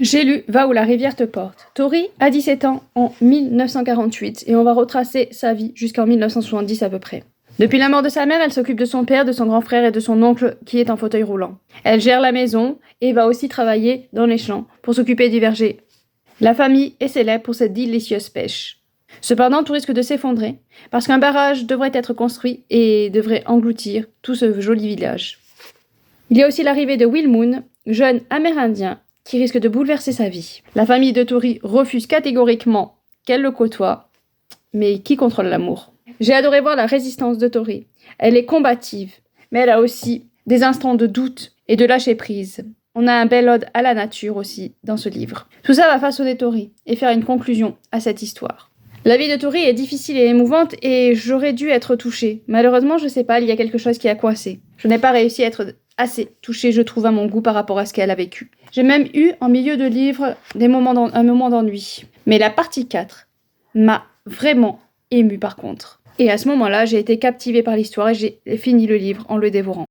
J'ai lu Va où la rivière te porte. Tori a 17 ans en 1948 et on va retracer sa vie jusqu'en 1970 à peu près. Depuis la mort de sa mère, elle s'occupe de son père, de son grand frère et de son oncle qui est en fauteuil roulant. Elle gère la maison et va aussi travailler dans les champs pour s'occuper du verger. La famille est célèbre pour cette délicieuse pêche. Cependant, tout risque de s'effondrer parce qu'un barrage devrait être construit et devrait engloutir tout ce joli village. Il y a aussi l'arrivée de Will Moon, jeune amérindien qui risque de bouleverser sa vie. La famille de Tori refuse catégoriquement qu'elle le côtoie, mais qui contrôle l'amour? J'ai adoré voir la résistance de Tori. Elle est combative, mais elle a aussi des instants de doute et de lâcher prise. On a un bel ode à la nature aussi dans ce livre. Tout ça va façonner Tori et faire une conclusion à cette histoire. La vie de Tori est difficile et émouvante et j'aurais dû être touchée. Malheureusement, je sais pas, il y a quelque chose qui a coincé. Je n'ai pas réussi à être assez touchée, je trouve, à mon goût par rapport à ce qu'elle a vécu. J'ai même eu, en milieu de livre, un moment d'ennui. Mais la partie 4 m'a vraiment émue par contre. Et à ce moment-là, j'ai été captivée par l'histoire et j'ai fini le livre en le dévorant.